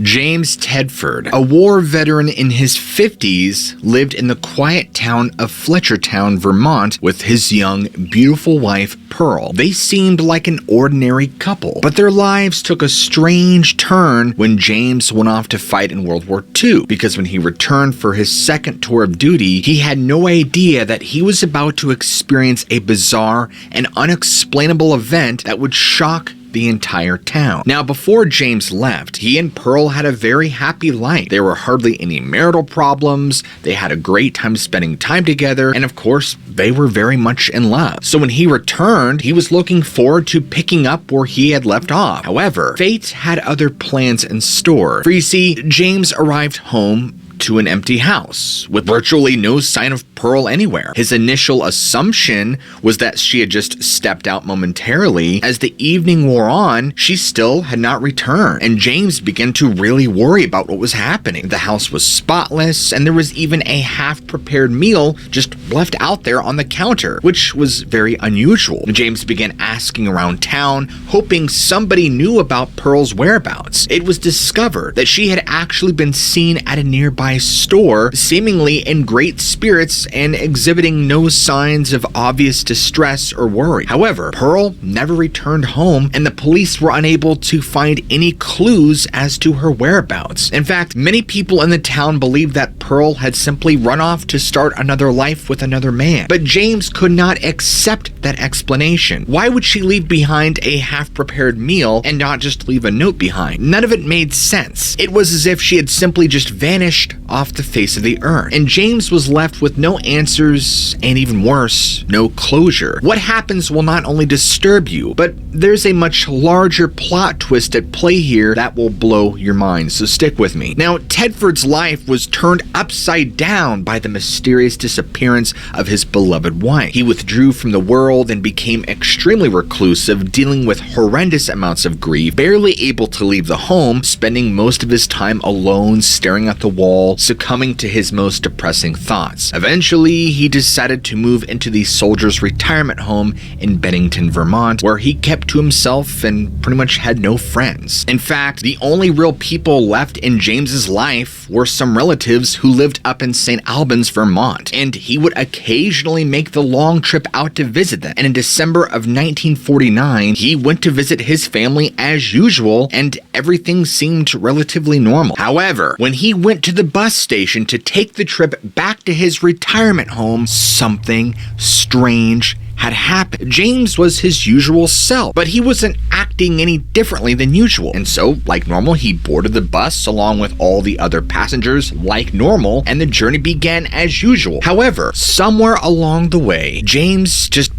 James Tedford, a war veteran in his 50s, lived in the quiet town of Fletchertown, Vermont, with his young, beautiful wife, Pearl. They seemed like an ordinary couple, but their lives took a strange turn when James went off to fight in World War II, because when he returned for his second tour of duty, he had no idea that he was about to experience a bizarre and unexplainable event that would shock the entire town. Now, before James left, he and Pearl had a very happy life. There were hardly any marital problems, they had a great time spending time together, and of course, they were very much in love. So when he returned, he was looking forward to picking up where he had left off. However, fate had other plans in store. For you see, James arrived home to an empty house, with virtually no sign of Pearl anywhere. His initial assumption was that she had just stepped out momentarily. As the evening wore on, she still had not returned, and James began to really worry about what was happening. The house was spotless, and there was even a half-prepared meal just left out there on the counter, which was very unusual. James began asking around town, hoping somebody knew about Pearl's whereabouts. It was discovered that she had actually been seen at a nearby store, seemingly in great spirits and exhibiting no signs of obvious distress or worry. However, Pearl never returned home, and the police were unable to find any clues as to her whereabouts. In fact, many people in the town believed that Pearl had simply run off to start another life with another man. But James could not accept that explanation. Why would she leave behind a half-prepared meal and not just leave a note behind? None of it made sense. It was as if she had simply just vanished off the face of the earth, and James was left with no answers, and even worse, no closure. What happens will not only disturb you, but there's a much larger plot twist at play here that will blow your mind, so stick with me. Now, Tedford's life was turned upside down by the mysterious disappearance of his beloved wife. He withdrew from the world and became extremely reclusive, dealing with horrendous amounts of grief, barely able to leave the home, spending most of his time alone, staring at the wall, succumbing to his most depressing thoughts. Eventually, he decided to move into the soldier's retirement home in Bennington, Vermont, where he kept to himself and pretty much had no friends. In fact, the only real people left in James's life were some relatives who lived up in St. Albans, Vermont, and he would occasionally make the long trip out to visit them. And in December of 1949, he went to visit his family as usual, and everything seemed relatively normal. However, when he went to the bus station to take the trip back to his retirement home, something strange had happened. James was his usual self, but he wasn't acting any differently than usual. And so, like normal, he boarded the bus along with all the other passengers like normal, and the journey began as usual. However, somewhere along the way, James just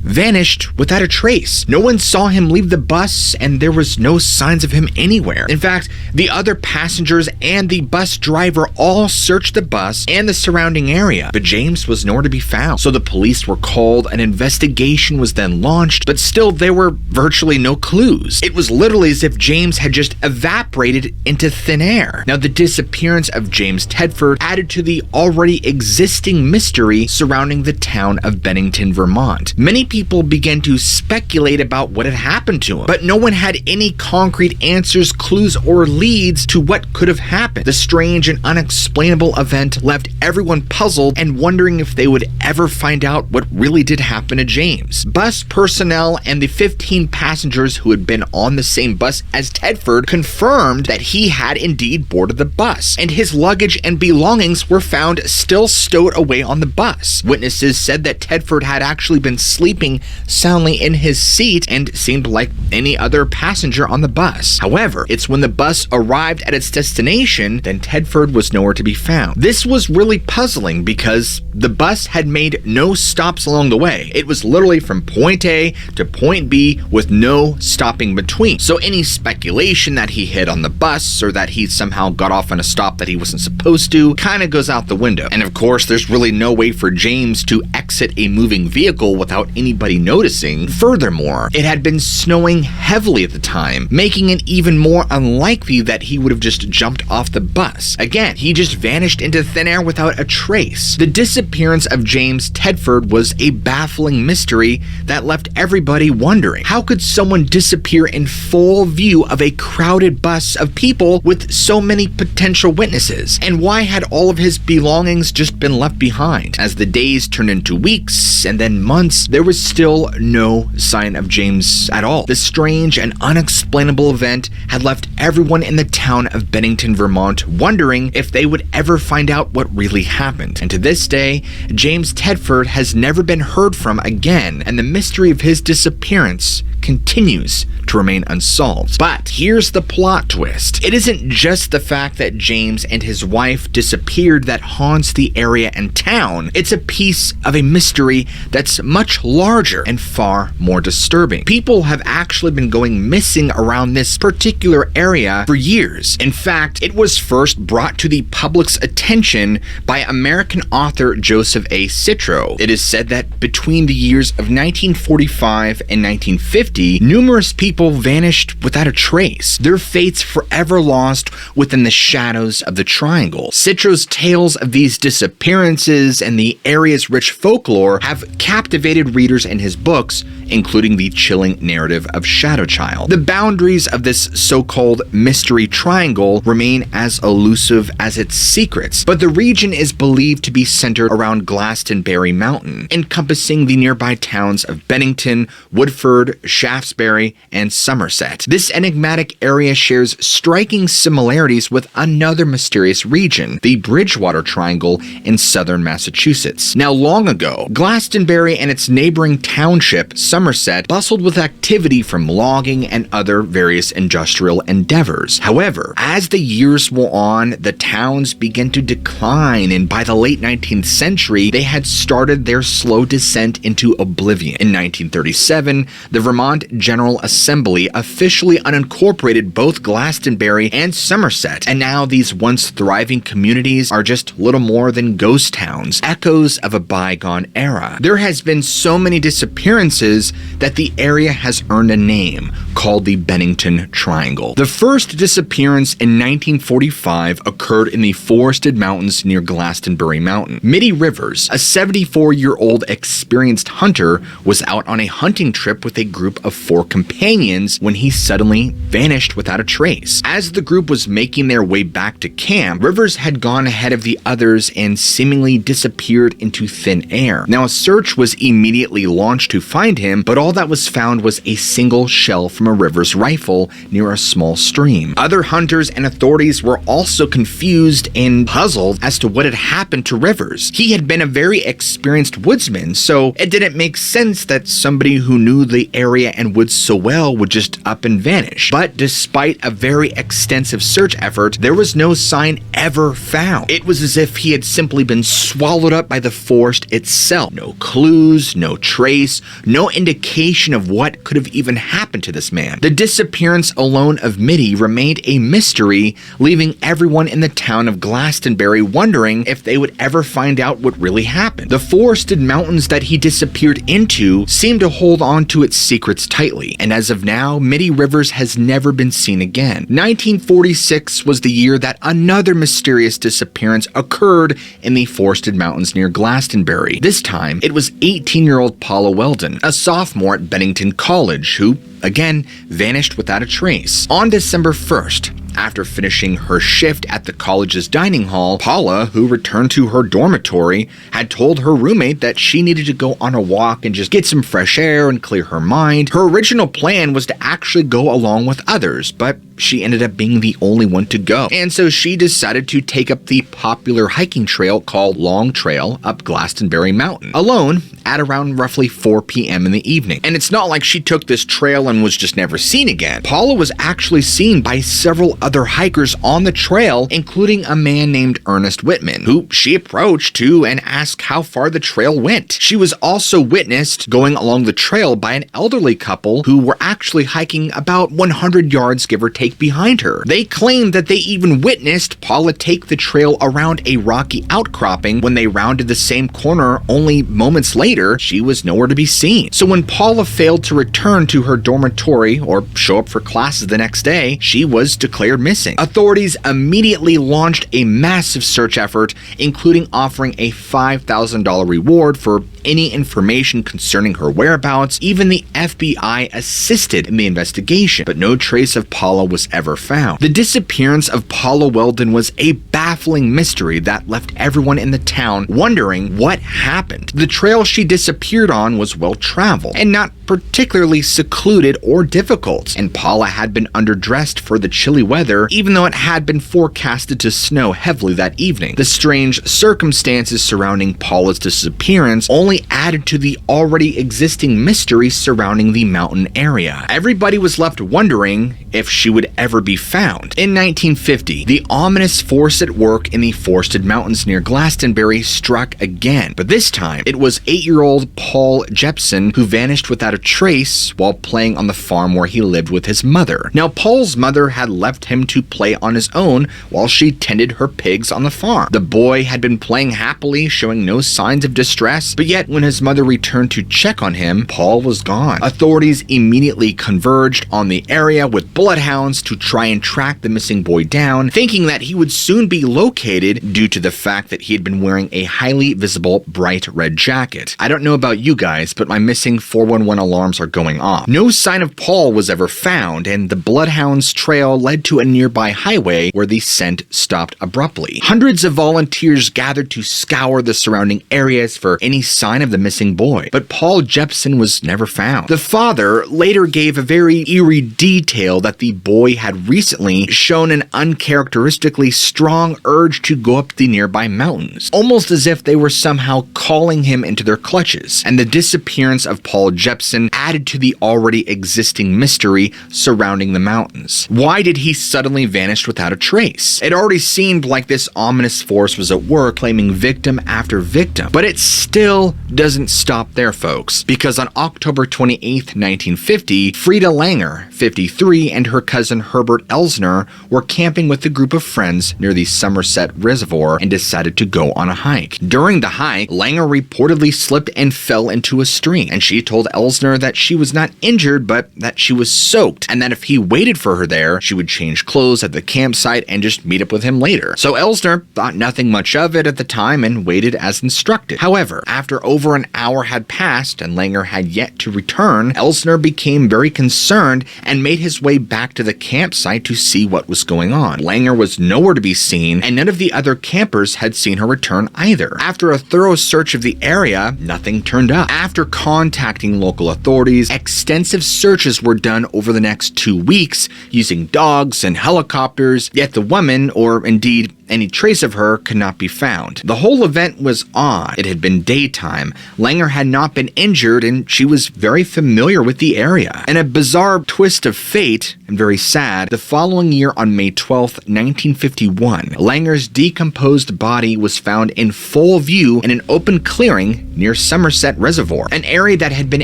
vanished without a trace. No one saw him leave the bus, and there was no signs of him anywhere. In fact, the other passengers and the bus driver all searched the bus and the surrounding area, but James was nowhere to be found. So the police were called, an investigation was then launched, but still there were virtually no clues. It was literally as if James had just evaporated into thin air. Now, the disappearance of James Tedford added to the already existing mystery surrounding the town of Bennington, Vermont. Many people began to speculate about what had happened to him, but no one had any concrete answers, clues, or leads to what could have happened. The strange and unexplainable event left everyone puzzled and wondering if they would ever find out what really did happen to James. Bus personnel and the 15 passengers who had been on the same bus as Tedford confirmed that he had indeed boarded the bus, and his luggage and belongings were found still stowed away on the bus. Witnesses said that Tedford had actually been sleeping soundly in his seat and seemed like any other passenger on the bus. However, it's when the bus arrived at its destination, then Tedford was nowhere to be found. This was really puzzling because the bus had made no stops along the way. It was literally from point A to point B with no stopping between. So any speculation that he hid on the bus or that he somehow got off on a stop that he wasn't supposed to kind of goes out the window. And of course, there's really no way for James to exit a moving vehicle without any anybody noticing. Furthermore, it had been snowing heavily at the time, making it even more unlikely that he would have just jumped off the bus. Again, he just vanished into thin air without a trace. The disappearance of James Tedford was a baffling mystery that left everybody wondering. How could someone disappear in full view of a crowded bus of people with so many potential witnesses? And why had all of his belongings just been left behind? As the days turned into weeks and then months, there was still no sign of James at all. This strange and unexplainable event had left everyone in the town of Bennington, Vermont, wondering if they would ever find out what really happened. And to this day, James Tedford has never been heard from again, and the mystery of his disappearance continues to remain unsolved. But here's the plot twist. It isn't just the fact that James and his wife disappeared that haunts the area and town. It's a piece of a mystery that's much larger and far more disturbing. People have actually been going missing around this particular area for years. In fact, it was first brought to the public's attention by American author Joseph A. Citro. It is said that between the years of 1945 and 1950, numerous people vanished without a trace, their fates forever lost within the shadows of the triangle. Citro's tales of these disappearances and the area's rich folklore have captivated readers in his books, including the chilling narrative of Shadow Child. The boundaries of this so-called mystery triangle remain as elusive as its secrets, but the region is believed to be centered around Glastenbury Mountain, encompassing the nearby towns of Bennington, Woodford, Shaftesbury, and Somerset. This enigmatic area shares striking similarities with another mysterious region, the Bridgewater Triangle in southern Massachusetts. Now, long ago, Glastenbury and its neighboring township, Somerset, bustled with activity from logging and other various industrial endeavors. However, as the years wore on, the towns began to decline, and by the late 19th century, they had started their slow descent into oblivion. In 1937, the Vermont General Assembly officially unincorporated both Glastenbury and Somerset, and now these once thriving communities are just little more than ghost towns, echoes of a bygone era. There has been so many disappearances that the area has earned a name called the Bennington Triangle. The first disappearance in 1945 occurred in the forested mountains near Glastenbury Mountain. Midi Rivers, a 74-year-old experienced hunter, was out on a hunting trip with a group of 4 companions when he suddenly vanished without a trace. As the group was making their way back to camp, Rivers had gone ahead of the others and seemingly disappeared into thin air. Now, a search was immediately launched to find him, but all that was found was a single shell from a Rivers rifle near a small stream. Other hunters and authorities were also confused and puzzled as to what had happened to Rivers. He had been a very experienced woodsman, so it didn't make sense that somebody who knew the area and woods so well would just up and vanish. But despite a very extensive search effort, there was no sign ever found. It was as if he had simply been swallowed up by the forest itself. No clues, no trace, no indication of what could have even happened to this man. The disappearance alone of Midi remained a mystery, leaving everyone in the town of Glastenbury wondering if they would ever find out what really happened. The forested mountains that he disappeared into seemed to hold on to its secrets tightly, and as of now, Midi Rivers has never been seen again. 1946 was the year that another mysterious disappearance occurred in the forested mountains near Glastonbury. This time, it was 18-year-old Paula Welden, a sophomore at Bennington College, who, again, vanished without a trace. On December 1st, after finishing her shift at the college's dining hall, Paula, who returned to her dormitory, had told her roommate that she needed to go on a walk and just get some fresh air and clear her mind. Her original plan was to actually go along with others, but she ended up being the only one to go. And so she decided to take up the popular hiking trail called Long Trail up Glastenbury Mountain, alone at around roughly 4 p.m. in the evening. And it's not like she took this trail and was just never seen again. Paula was actually seen by several other hikers on the trail, including a man named Ernest Whitman, who she approached to and asked how far the trail went. She was also witnessed going along the trail by an elderly couple who were actually hiking about 100 yards, give or take, take behind her. They claimed that they even witnessed Paula take the trail around a rocky outcropping. When they rounded the same corner only moments later, she was nowhere to be seen. So when Paula failed to return to her dormitory or show up for classes the next day, she was declared missing. Authorities immediately launched a massive search effort, including offering a $5,000 reward for any information concerning her whereabouts. Even the FBI assisted in the investigation, but no trace of Paula was ever found. The disappearance of Paula Welden was a baffling mystery that left everyone in the town wondering what happened. The trail she disappeared on was well traveled and not particularly secluded or difficult, and Paula had been underdressed for the chilly weather, even though it had been forecasted to snow heavily that evening. The strange circumstances surrounding Paula's disappearance only added to the already existing mystery surrounding the mountain area. Everybody was left wondering if she would ever be found. In 1950, the ominous force at work in the forested mountains near Glastenbury struck again, but this time it was 8-year-old Paul Jepson who vanished without a trace while playing on the farm where he lived with his mother. Now, Paul's mother had left him to play on his own while she tended her pigs on the farm. The boy had been playing happily, showing no signs of distress, but yet when his mother returned to check on him, Paul was gone. Authorities immediately converged on the area with bloodhounds to try and track the missing boy down, thinking that he would soon be located due to the fact that he had been wearing a highly visible bright red jacket. I don't know about you guys, but my missing 411 alarms are going off. No sign of Paul was ever found, and the bloodhounds' trail led to a nearby highway where the scent stopped abruptly. Hundreds of volunteers gathered to scour the surrounding areas for any sign of the missing boy, but Paul Jepson was never found. The father later gave a very eerie detail that the boy had recently shown an uncharacteristically strong urge to go up the nearby mountains, almost as if they were somehow calling him into their clutches, and the disappearance of Paul Jepson added to the already existing mystery surrounding the mountains. Why did he suddenly vanish without a trace? It already seemed like this ominous force was at work, claiming victim after victim, but it still doesn't stop there, folks, because on October 28th, 1950, Frieda Langer, 53, and her cousin Herbert Elsner were camping with a group of friends near the Somerset Reservoir and decided to go on a hike. During the hike, Langer reportedly slipped and fell into a stream, and she told Elsner that she was not injured, but that she was soaked, and that if he waited for her there, she would change clothes at the campsite and just meet up with him later. So Elsner thought nothing much of it at the time and waited as instructed. However, after over an hour had passed and Langer had yet to return, Elsner became very concerned and made his way back to the campsite to see what was going on. Langer was nowhere to be seen, and none of the other campers had seen her return either. After a thorough search of the area, nothing turned up. After contacting local authorities, extensive searches were done over the next 2 weeks using dogs and helicopters, yet the woman, or indeed any trace of her, could not be found. The whole event was odd. It had been daytime. Langer had not been injured, and she was very familiar with the area. In a bizarre twist of fate, and very sad, the following year on May 12th, 1951, Langer's decomposed body was found in full view in an open clearing near Somerset Reservoir, an area that had been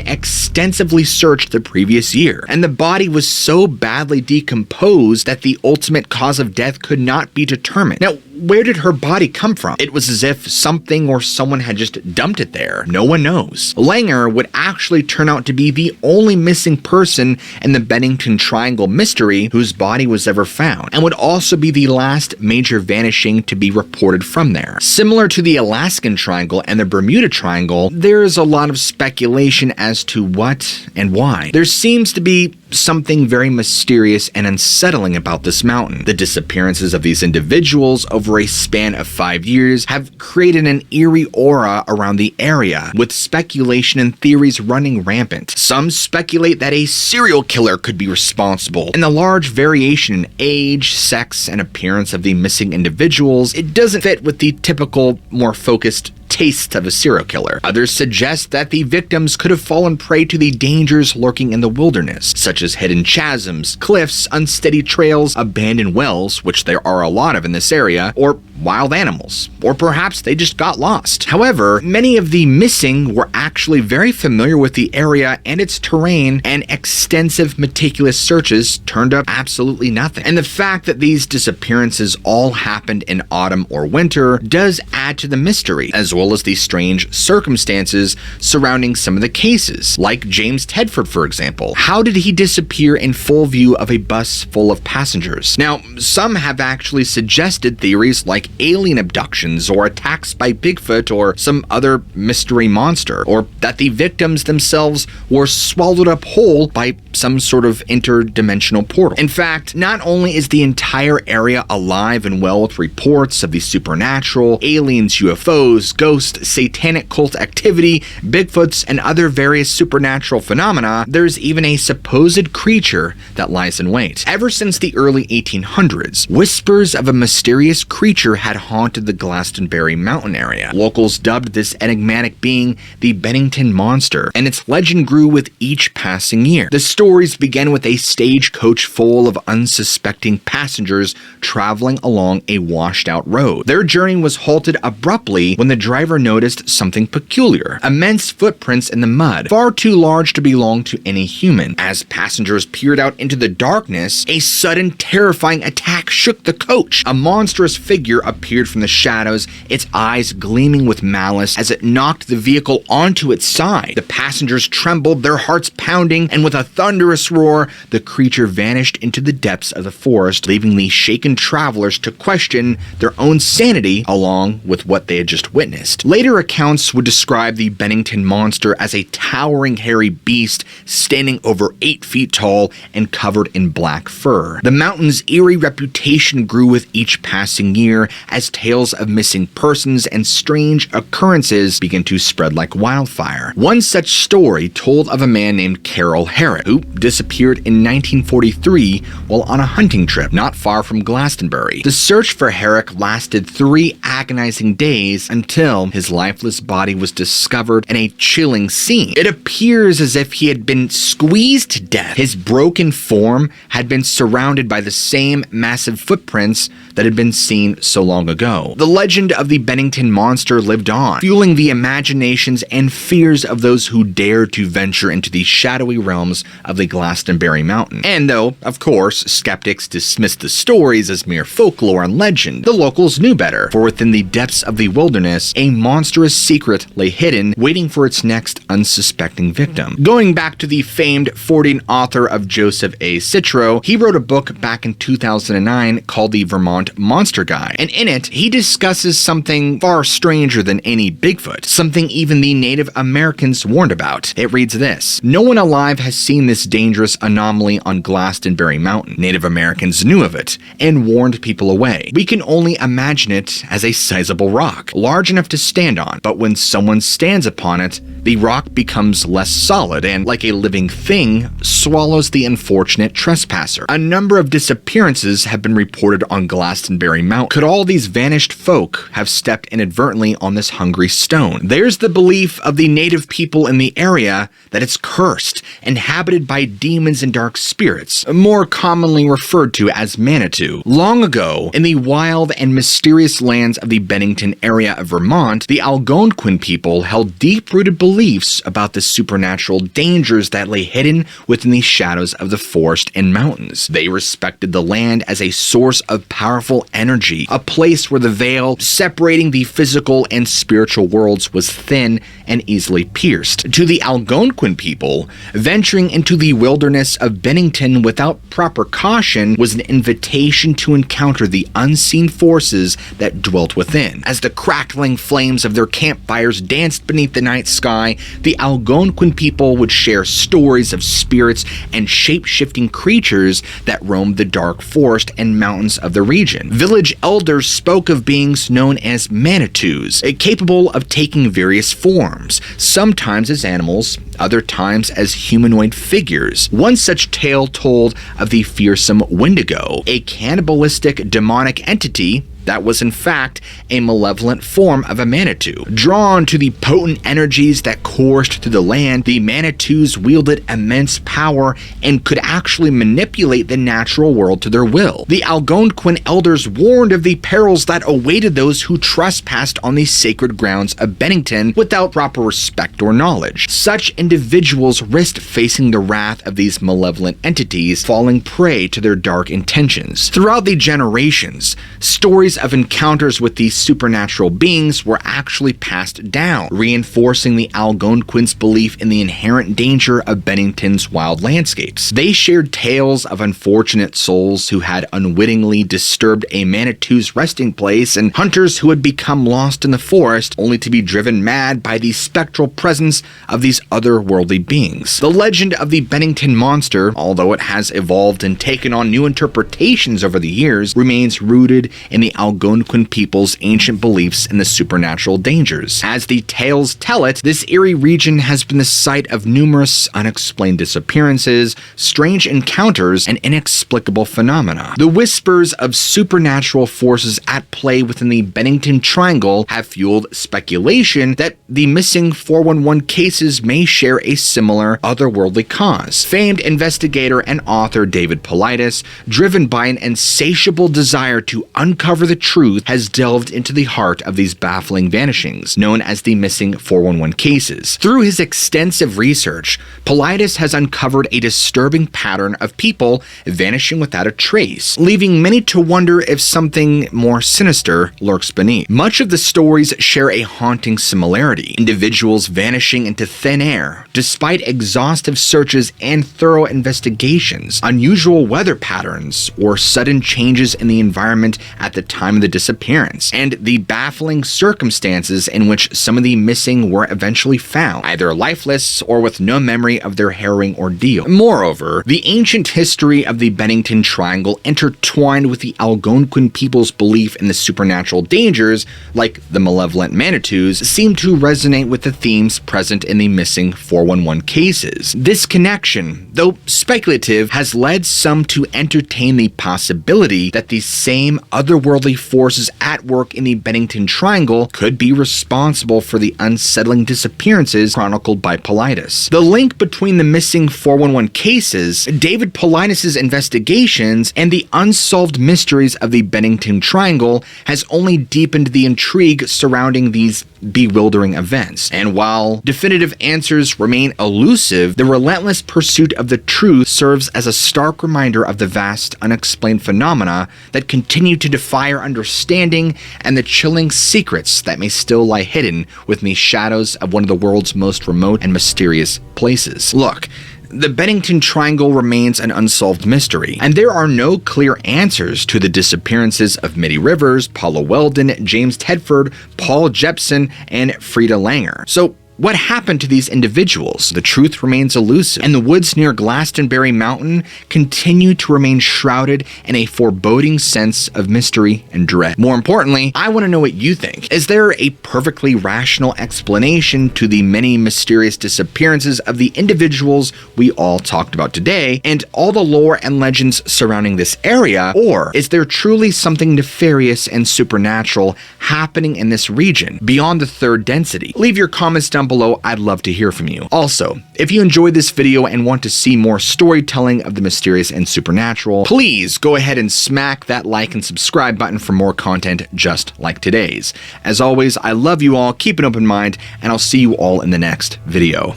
extensively searched the previous year. And the body was so badly decomposed that the ultimate cause of death could not be determined. Now, where did her body come from? It was as if something or someone had just dumped it there. No one knows. Langer would actually turn out to be the only missing person in the Bennington Triangle mystery whose body was ever found, and would also be the last major vanishing to be reported from there. Similar to the Alaskan Triangle and the Bermuda Triangle, there is a lot of speculation as to what and why. There seems to be something very mysterious and unsettling about this mountain. The disappearances of these individuals over a span of 5 years have created an eerie aura around the area, with speculation and theories running rampant. Some speculate that a serial killer could be responsible, and the large variation in age, sex, and appearance of the missing individuals, it doesn't fit with the typical, more focused tastes of a serial killer. Others suggest that the victims could have fallen prey to the dangers lurking in the wilderness, such as hidden chasms, cliffs, unsteady trails, abandoned wells, which there are a lot of in this area, or wild animals, or perhaps they just got lost. However, many of the missing were actually very familiar with the area and its terrain, and extensive meticulous searches turned up absolutely nothing. And the fact that these disappearances all happened in autumn or winter does add to the mystery, as well as the strange circumstances surrounding some of the cases, like James Tedford, for example. How did he disappear in full view of a bus full of passengers? Now, some have actually suggested theories like alien abductions or attacks by Bigfoot or some other mystery monster, or that the victims themselves were swallowed up whole by some sort of interdimensional portal. In fact, not only is the entire area alive and well with reports of the supernatural, aliens, UFOs, ghosts, satanic cult activity, Bigfoots, and other various supernatural phenomena, there's even a supposed creature that lies in wait. Ever since the early 1800s, whispers of a mysterious creature had haunted the Glastenbury mountain area. Locals dubbed this enigmatic being the Bennington monster, and its legend grew with each passing year. The stories began with a stagecoach full of unsuspecting passengers traveling along a washed-out road. Their journey was halted abruptly when the driver noticed something peculiar: immense footprints in the mud, far too large to belong to any human. As passengers peered out into the darkness, a sudden terrifying attack shook the coach. A monstrous figure appeared from the shadows, its eyes gleaming with malice as it knocked the vehicle onto its side. The passengers trembled, their hearts pounding, and with a thunderous roar, the creature vanished into the depths of the forest, leaving the shaken travelers to question their own sanity along with what they had just witnessed. Later accounts would describe the Bennington monster as a towering hairy beast standing over 8 feet tall and covered in black fur. The mountain's eerie reputation grew with each passing year as tales of missing persons and strange occurrences began to spread like wildfire. One such story told of a man named Carol Herrick, who disappeared in 1943 while on a hunting trip not far from Glastenbury. The search for Herrick lasted 3 agonizing days until his lifeless body was discovered in a chilling scene. It appears as if he had been squeezed to death. His broken form had been surrounded by the same massive footprints that had been seen so long ago. The legend of the Bennington monster lived on, fueling the imaginations and fears of those who dared to venture into the shadowy realms of the Glastenbury mountain. And though, of course, skeptics dismissed the stories as mere folklore and legend, the locals knew better, for within the depths of the wilderness, a monstrous secret lay hidden, waiting for its next unsuspecting victim. Going back to the famed Fortean author of Joseph A. Citro, he wrote a book back in 2009 called The Vermont Monster Guide, and in it, he discusses something far stranger than any Bigfoot, something even the Native Americans warned about. It reads this: "No one alive has seen this dangerous anomaly on Glastenbury Mountain. Native Americans knew of it and warned people away. We can only imagine it as a sizable rock, large enough to stand on, but when someone stands upon it, the rock becomes less solid and, like a living thing, swallows the unfortunate trespasser. A number of disappearances have been reported on Glastenbury Mountain. Could all these vanished folk have stepped inadvertently on this hungry stone? There's the belief of the native people in the area that it's cursed, inhabited by demons and dark spirits, more commonly referred to as Manitou. Long ago, in the wild and mysterious lands of the Bennington area of Vermont, the Algonquin people held deep-rooted beliefs about the supernatural dangers that lay hidden within the shadows of the forest and mountains. They respected the land as a source of powerful energy, a place where the veil separating the physical and spiritual worlds was thin and easily pierced. To the Algonquin people, venturing into the wilderness of Bennington without proper caution was an invitation to encounter the unseen forces that dwelt within. As the crackling flames of their campfires danced beneath the night sky, the Algonquin people would share stories of spirits and shape-shifting creatures that roamed the dark forest and mountains of the region. Village elders spoke of beings known as Manitous, capable of taking various forms, sometimes as animals, other times as humanoid figures. One such tale told of the fearsome Wendigo, a cannibalistic demonic entity that was in fact a malevolent form of a Manitou. Drawn to the potent energies that coursed through the land, the Manitous wielded immense power and could actually manipulate the natural world to their will. The Algonquin elders warned of the perils that awaited those who trespassed on the sacred grounds of Bennington without proper respect or knowledge. Such individuals risked facing the wrath of these malevolent entities, falling prey to their dark intentions. Throughout the generations, stories of encounters with these supernatural beings were actually passed down, reinforcing the Algonquins' belief in the inherent danger of Bennington's wild landscapes. They shared tales of unfortunate souls who had unwittingly disturbed a Manitou's resting place and hunters who had become lost in the forest only to be driven mad by the spectral presence of these otherworldly beings. The legend of the Bennington monster, although it has evolved and taken on new interpretations over the years, remains rooted in the Algonquin people's ancient beliefs in the supernatural dangers. As the tales tell it, this eerie region has been the site of numerous unexplained disappearances, strange encounters, and inexplicable phenomena. The whispers of supernatural forces at play within the Bennington Triangle have fueled speculation that the missing 411 cases may share a similar otherworldly cause. Famed investigator and author David Paulides, driven by an insatiable desire to uncover the truth, has delved into the heart of these baffling vanishings, known as the missing 411 cases. Through his extensive research, Paulides has uncovered a disturbing pattern of people vanishing without a trace, leaving many to wonder if something more sinister lurks beneath. Much of the stories share a haunting similarity: individuals vanishing into thin air, despite exhaustive searches and thorough investigations, unusual weather patterns, or sudden changes in the environment at the time of the disappearance, and the baffling circumstances in which some of the missing were eventually found, either lifeless or with no memory of their harrowing ordeal. Moreover, the ancient history of the Bennington Triangle intertwined with the Algonquin people's belief in the supernatural dangers, like the malevolent Manitous, seem to resonate with the themes present in the missing 411 cases. This connection, though speculative, has led some to entertain the possibility that the same otherworldly forces at work in the Bennington Triangle could be responsible for the unsettling disappearances chronicled by Paulides. The link between the missing 411 cases, David Paulides' investigations, and the unsolved mysteries of the Bennington Triangle has only deepened the intrigue surrounding these bewildering events. And while definitive answers remain elusive, the relentless pursuit of the truth serves as a stark reminder of the vast unexplained phenomena that continue to defy our understanding and the chilling secrets that may still lie hidden within the shadows of one of the world's most remote and mysterious places. Look, the Bennington Triangle remains an unsolved mystery, and there are no clear answers to the disappearances of Midi Rivers, Paula Welden, James Tedford, Paul Jepson, and Frieda Langer. So, what happened to these individuals? The truth remains elusive, and the woods near Glastenbury Mountain continue to remain shrouded in a foreboding sense of mystery and dread. More importantly, I want to know what you think. Is there a perfectly rational explanation to the many mysterious disappearances of the individuals we all talked about today, and all the lore and legends surrounding this area? Or is there truly something nefarious and supernatural happening in this region beyond the third density? Leave your comments down below. I'd love to hear from you. Also, if you enjoyed this video and want to see more storytelling of the mysterious and supernatural, please go ahead and smack that like and subscribe button for more content just like today's. As always, I love you all, keep an open mind, and I'll see you all in the next video.